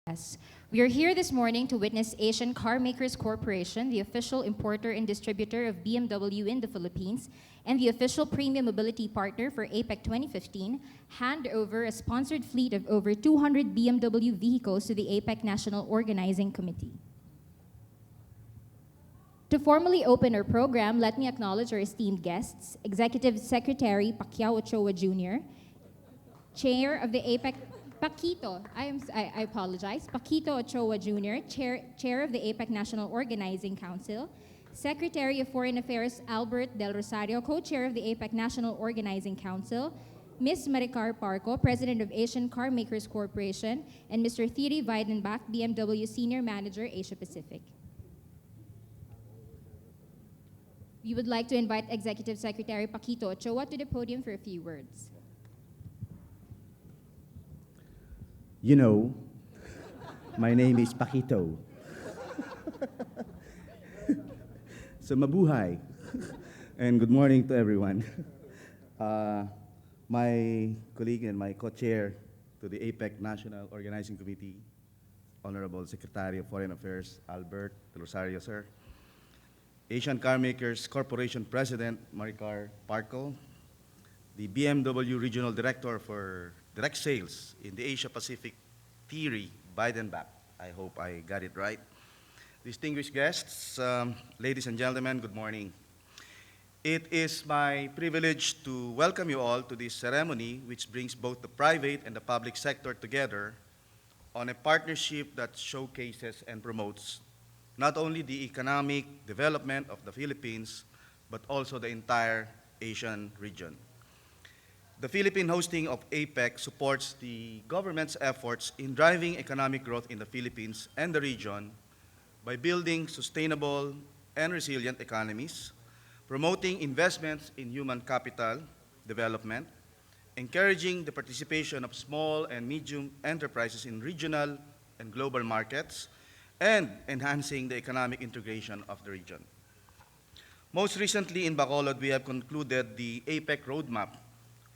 Yes. We are here this morning to witness Asian Car Makers Corporation, the official importer and distributor of BMW in the Philippines, and the official premium mobility partner for APEC 2015, hand over a sponsored fleet of over 200 BMW vehicles to the APEC National Organizing Committee. To formally open our program, let me acknowledge our esteemed guests, Executive Secretary Pacquiao Ochoa Jr., Chair of the APEC I apologize. Paquito Ochoa Jr., Chair of the APEC National Organizing Council, Secretary of Foreign Affairs Albert Del Rosario, Co-Chair of the APEC National Organizing Council, Ms. Maricar Parco, President of Asian Car Makers Corporation, and Mr. Thierry Weidenbach, BMW Senior Manager, Asia Pacific. We would like to invite Executive Secretary Paquito Ochoa to the podium for a few words. You know, my name is Paquito. So mabuhay. And good morning to everyone. My colleague and my co-chair to the APEC National Organizing Committee, Honorable Secretary of Foreign Affairs, Albert Del Rosario, sir. Asian Car Makers Corporation President, Maricar Parco. The BMW Regional Director for Direct Sales in the Asia Pacific, Thierry Weidenbach. I hope I got it right. Distinguished guests, ladies and gentlemen, good morning. It is my privilege to welcome you all to this ceremony, which brings both the private and the public sector together on a partnership that showcases and promotes not only the economic development of the Philippines, but also the entire Asian region. The Philippine hosting of APEC supports the government's efforts in driving economic growth in the Philippines and the region by building sustainable and resilient economies, promoting investments in human capital development, encouraging the participation of small and medium enterprises in regional and global markets, and enhancing the economic integration of the region. Most recently in Bacolod, we have concluded the APEC roadmap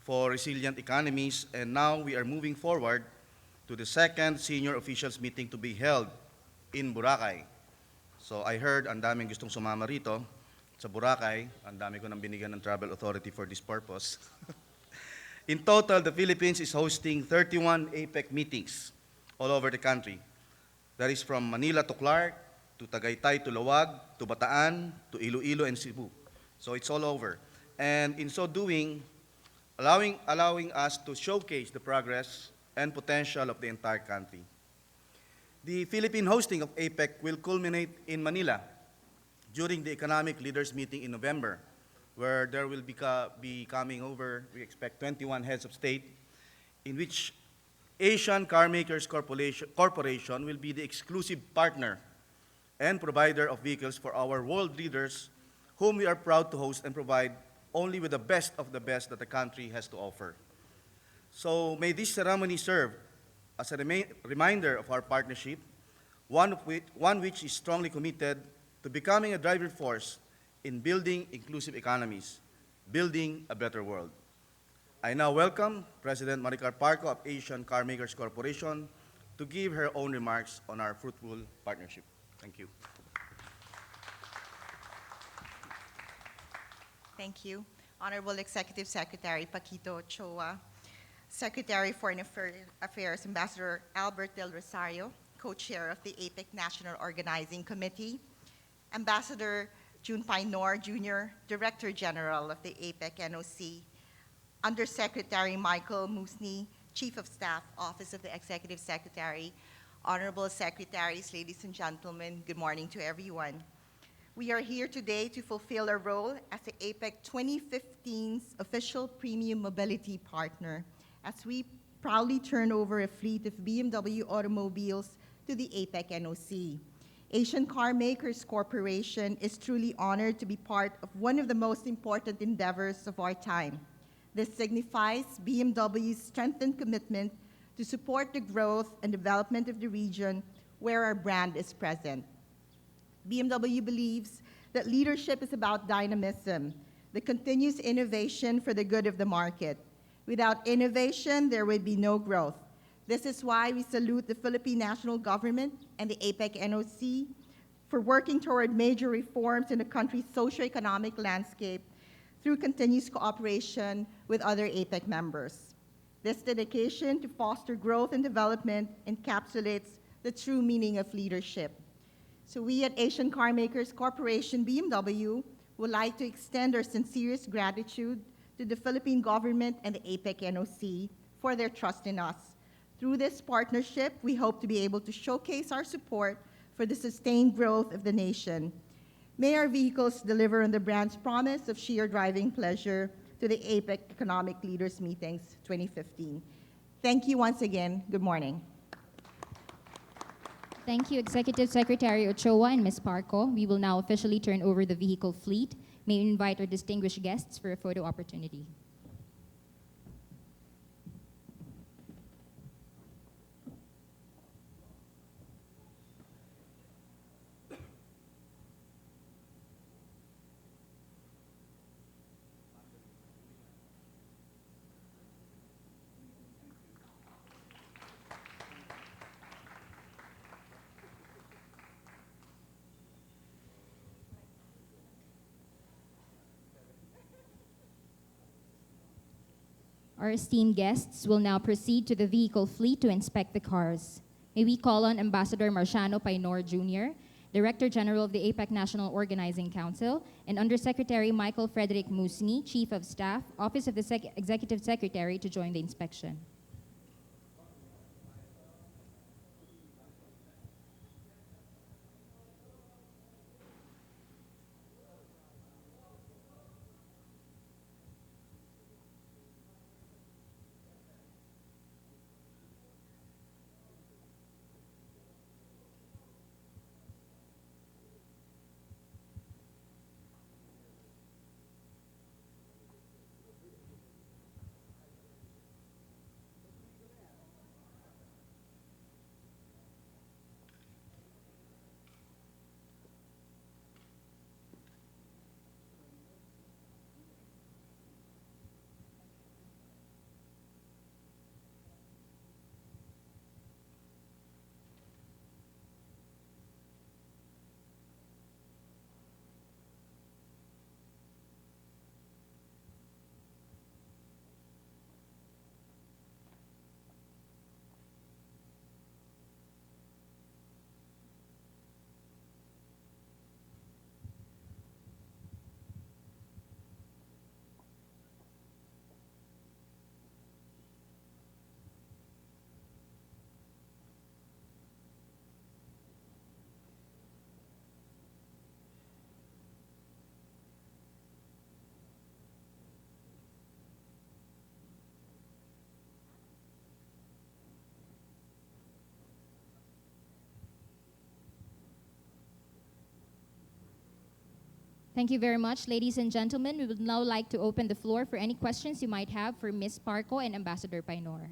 for resilient economies, and now we are moving forward to the second senior officials meeting to be held in Boracay. So I heard ang daming gustong sumama rito sa Boracay, ang dami ko nang binigyan ng travel authority for this purpose. In total, the Philippines is hosting 31 APEC meetings all over the country. That is from Manila to Clark, to Tagaytay to Lawag, to Bataan, to Iloilo and Cebu. So it's all over. And in so doing, allowing us to showcase the progress and potential of the entire country. The Philippine hosting of APEC will culminate in Manila during the Economic Leaders Meeting in November, where there will be coming over, we expect 21 heads of state, in which Asian Car Makers Corporation will be the exclusive partner and provider of vehicles for our world leaders, whom we are proud to host and provide only with the best of the best that the country has to offer. So may this ceremony serve as a reminder of our partnership, one which is strongly committed to becoming a driving force in building inclusive economies, building a better world. I now welcome President Maricar Parco of Asian Car Makers Corporation to give her own remarks on our fruitful partnership. Thank you. Thank you. Honorable Executive Secretary Paquito Ochoa, Secretary Foreign Affairs Ambassador Albert Del Rosario, Co-Chair of the APEC National Organizing Committee, Ambassador June Painor Jr., Director General of the APEC NOC, Undersecretary Michael Musni, Chief of Staff, Office of the Executive Secretary, Honorable Secretaries, ladies and gentlemen, good morning to everyone. We are here today to fulfill our role as the APEC 2015's official premium mobility partner as we proudly turn over a fleet of BMW automobiles to the APEC NOC. Asian Car Makers Corporation is truly honored to be part of one of the most important endeavors of our time. This signifies BMW's strengthened commitment to support the growth and development of the region where our brand is present. BMW believes that leadership is about dynamism, the continuous innovation for the good of the market. Without innovation, there would be no growth. This is why we salute the Philippine national government and the APEC NOC for working toward major reforms in the country's socioeconomic landscape through continuous cooperation with other APEC members. This dedication to foster growth and development encapsulates the true meaning of leadership. So we at Asian Carmakers Corporation, BMW, would like to extend our sincerest gratitude to the Philippine government and the APEC NOC for their trust in us. Through this partnership, we hope to be able to showcase our support for the sustained growth of the nation. May our vehicles deliver on the brand's promise of sheer driving pleasure to the APEC Economic Leaders Meetings 2015. Thank you once again. Good morning. Thank you, Executive Secretary Ochoa and Ms. Parco. We will now officially turn over the vehicle fleet. May we invite our distinguished guests for a photo opportunity. Our esteemed guests will now proceed to the vehicle fleet to inspect the cars. May we call on Ambassador Marciano Painor Jr., Director General of the APEC National Organizing Council, and Undersecretary Michael Frederick Musni, Chief of Staff, Office of the Executive Secretary, to join the inspection. Thank you very much, ladies and gentlemen. We would now like to open the floor for any questions you might have for Ms. Parco and Ambassador Painor.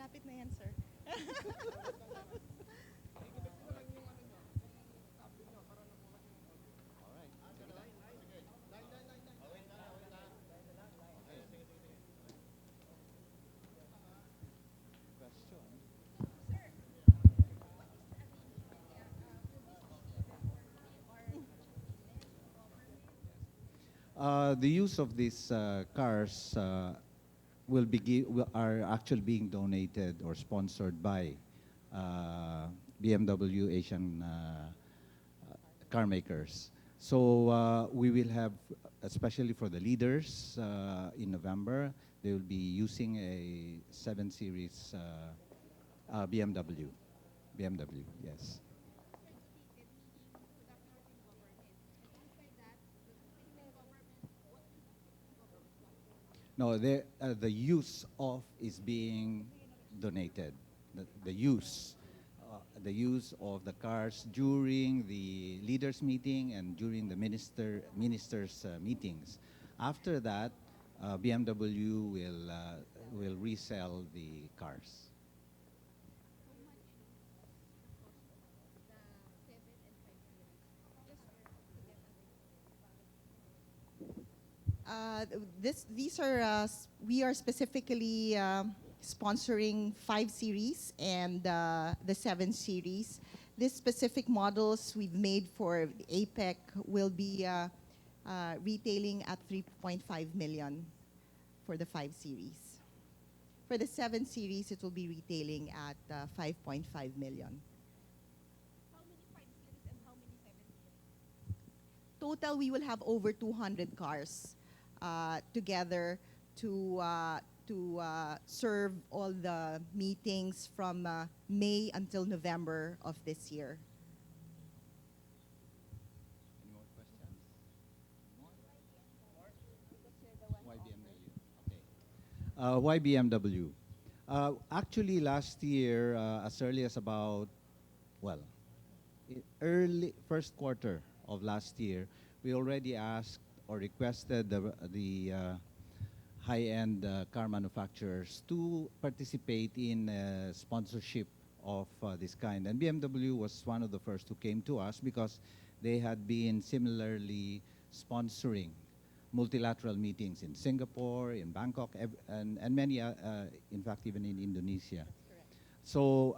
Malapit na yan, sir. The use of these cars are actually being donated or sponsored by BMW Asian car makers. So we will have, especially for the leaders in November, they will be using a 7 Series BMW. BMW, yes. No, the use of is being donated. The use of the cars during the leaders meeting and during the ministers meetings. After that, BMW will resell the cars. We are specifically sponsoring 5 series and the 7 series. These specific models we've made for the APEC will be retailing at 3.5 million for the 5 series. For the 7 series, it will be retailing at 5.5 million. Total, we will have over 200 cars together to serve all the meetings from May until November of this year. Any more questions? Why BMW? Actually, last year, as early as about, well, early first quarter of last year, we already asked or requested the high-end car manufacturers to participate in sponsorship of this kind. And BMW was one of the first who came to us because they had been similarly sponsoring multilateral meetings in Singapore, in Bangkok, and many, in fact, even in Indonesia. So,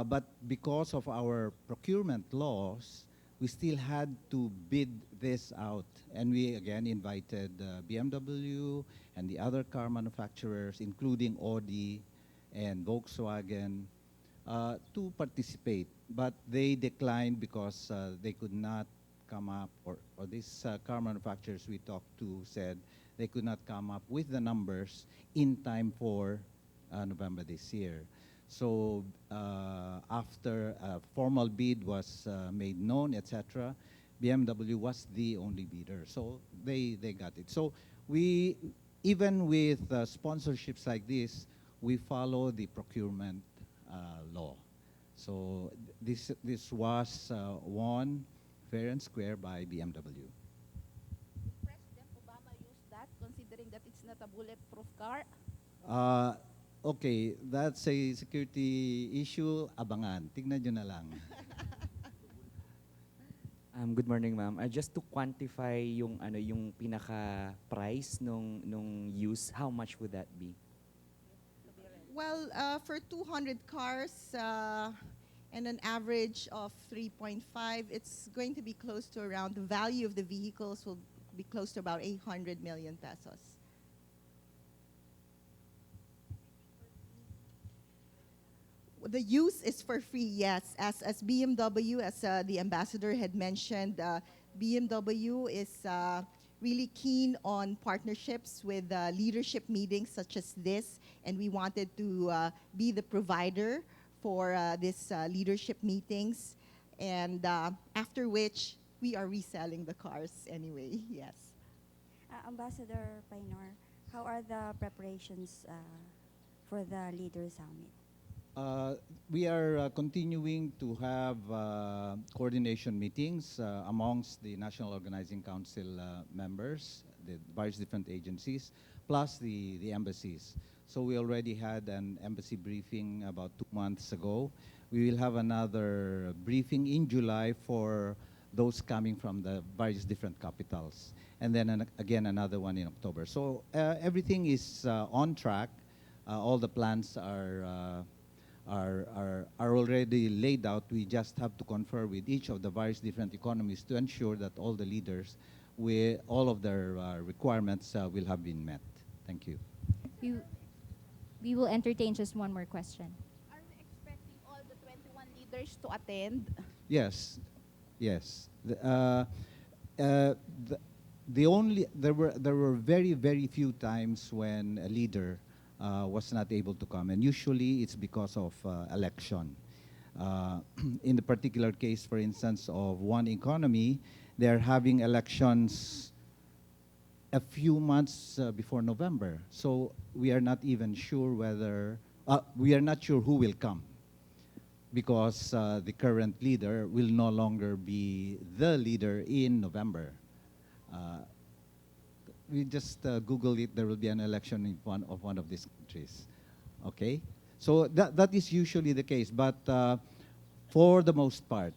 but because of our procurement laws, we still had to bid this out. And we again invited BMW and the other car manufacturers, including Audi and Volkswagen, to participate. But they declined because they could not come up, or these car manufacturers we talked to said they could not come up with the numbers in time for November this year. So after a formal bid was made known, etc., BMW was the only bidder. So they got it. So we, even with sponsorships like this, we follow the procurement law. So this was won fair and square by BMW. President Obama used that, considering that it's not a bulletproof car? Okay, that's a security issue. Abangan. Tignan nyo na lang. Good morning, ma'am. Just to quantify yung pinaka price nung use, how much would that be? Well, for 200 cars and an average of 3.5, it's going to be close to around, the value of the vehicles will be close to about 800 million pesos. The use is for free, yes. As BMW, as the ambassador had mentioned, BMW is really keen on partnerships with leadership meetings such as this, and we wanted to be the provider for these leadership meetings, and after which we are reselling the cars anyway, yes. Ambassador Painor, how are the preparations for the Leader Summit? We are continuing to have coordination meetings amongst the National Organizing Council members, the various different agencies, plus the embassies. So we already had an embassy briefing about 2 months ago. We will have another briefing in July for those coming from the various different capitals. And then again, another one in October. So everything is on track. All the plans are already laid out. We just have to confer with each of the various different economies to ensure that all the leaders all of their requirements will have been met. Thank you. We, we will entertain just one more question. Are we expecting all the 21 leaders to attend? Yes, yes. There were very few times when a leader was not able to come, and usually it's because of election. In the particular case, for instance, of One Economy, they're having elections a few months before November, so we are not even sure whether we are not sure who will come, because the current leader will no longer be the leader in November. We just Google it, there will be an election in one of these countries. Okay? So that is usually the case, but for the most part,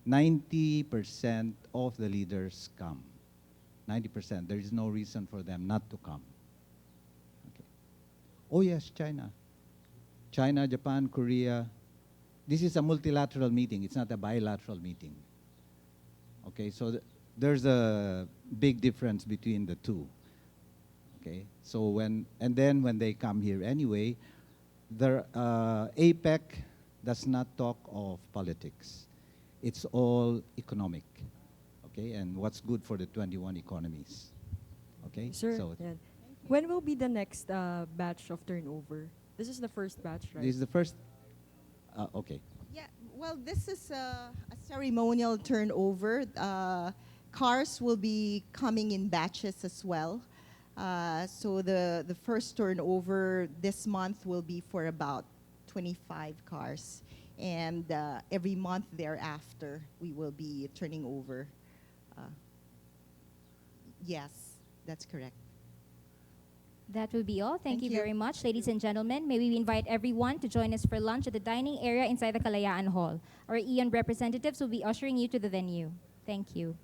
90% of the leaders come. 90%. There is no reason for them not to come. Okay. Oh yes, China. China, Japan, Korea. This is a multilateral meeting. It's not a bilateral meeting. Okay, so there's a big difference between the two. Okay, so then when they come here anyway, the APEC does not talk of politics. It's all economic. Okay, and what's good for the 21 economies. Okay, Sir, so yan. When will be the next batch of turnover? This is the first batch, right? this is the first. Okay. Yeah, well, this is a ceremonial turnover. Cars will be coming in batches as well. So the first turnover this month will be for about 25 cars. And every month thereafter, we will be turning over. Yes, that's correct. That will be all. Thank you you. very much, ladies and gentlemen. May we invite everyone to join us for lunch at the dining area inside the Kalayaan Hall. Our Ian representatives will be ushering you to the venue. Thank you.